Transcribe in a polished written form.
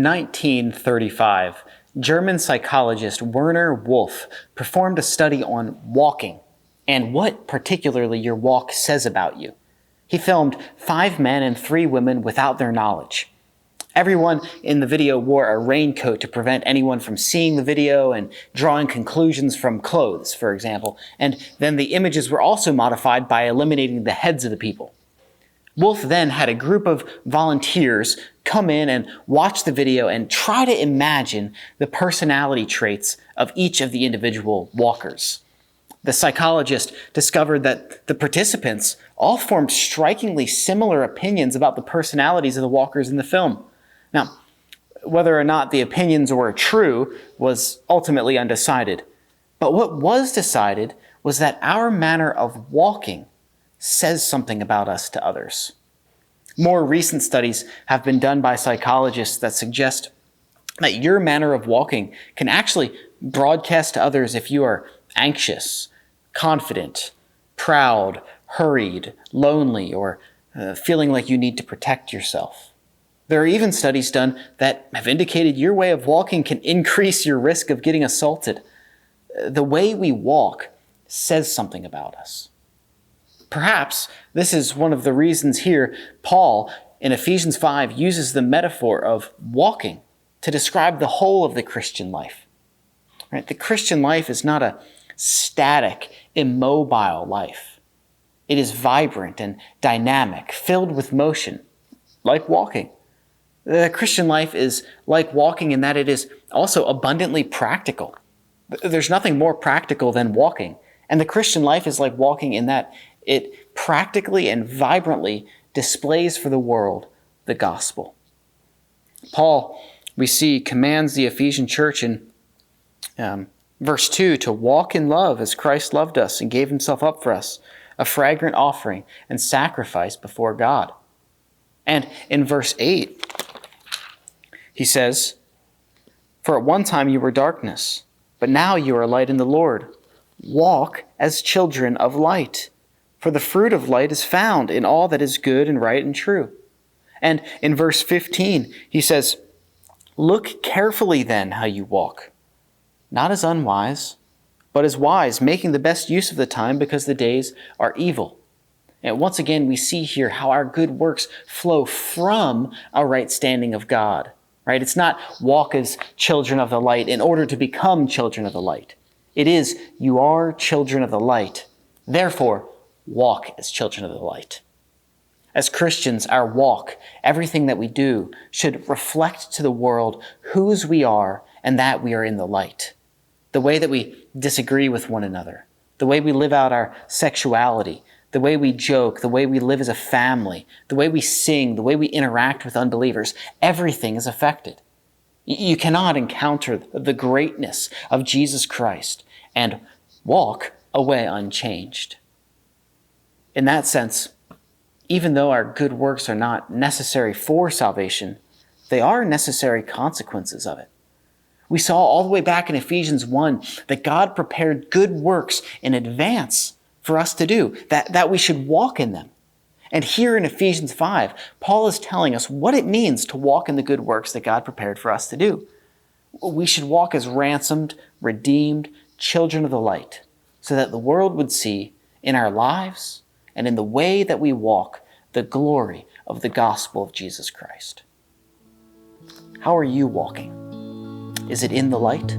In 1935, German psychologist Werner Wolf performed a study on walking and what particularly your walk says about you. He filmed 5 men and 3 women without their knowledge. Everyone in the video wore a raincoat to prevent anyone from seeing the video and drawing conclusions from clothes, for example. And then the images were also modified by eliminating the heads of the people. Wolf then had a group of volunteers come in and watch the video and try to imagine the personality traits of each of the individual walkers. The psychologist discovered that the participants all formed strikingly similar opinions about the personalities of the walkers in the film. Now, whether or not the opinions were true was ultimately undecided. But what was decided was that our manner of walking says something about us to others. More recent studies have been done by psychologists that suggest that your manner of walking can actually broadcast to others if you are anxious, confident, proud, hurried, lonely, or feeling like you need to protect yourself. There are even studies done that have indicated your way of walking can increase your risk of getting assaulted. The way we walk says something about us. Perhaps this is one of the reasons here Paul in Ephesians 5 uses the metaphor of walking to describe the whole of the Christian life. Right? The Christian life is not a static, immobile life. It is vibrant and dynamic, filled with motion, like walking. The Christian life is like walking in that it is also abundantly practical. There's nothing more practical than walking. And the Christian life is like walking in that it practically and vibrantly displays for the world the gospel. Paul, we see, commands the Ephesian church in verse 2 to walk in love as Christ loved us and gave himself up for us, a fragrant offering and sacrifice before God. And in verse 8, he says, "For at one time you were darkness, but now you are light in the Lord. Walk as children of light. For the fruit of light is found in all that is good and right and true." And in verse 15, he says, "Look carefully then how you walk, not as unwise, but as wise, making the best use of the time because the days are evil." And once again, we see here how our good works flow from a right standing of God. Right? It's not walk as children of the light in order to become children of the light. It is, you are children of the light. Therefore, walk as children of the light. As Christians, our walk, everything that we do, should reflect to the world whose we are and that we are in the light. The way that we disagree with one another, the way we live out our sexuality, the way we joke, the way we live as a family, the way we sing, the way we interact with unbelievers, everything is affected. You cannot encounter the greatness of Jesus Christ and walk away unchanged. In that sense, even though our good works are not necessary for salvation, they are necessary consequences of it. We saw all the way back in Ephesians 1 that God prepared good works in advance for us to do, that we should walk in them. And here in Ephesians 5, Paul is telling us what it means to walk in the good works that God prepared for us to do. We should walk as ransomed, redeemed children of the light, so that the world would see in our lives and in the way that we walk the glory of the gospel of Jesus Christ. How are you walking? Is it in the light?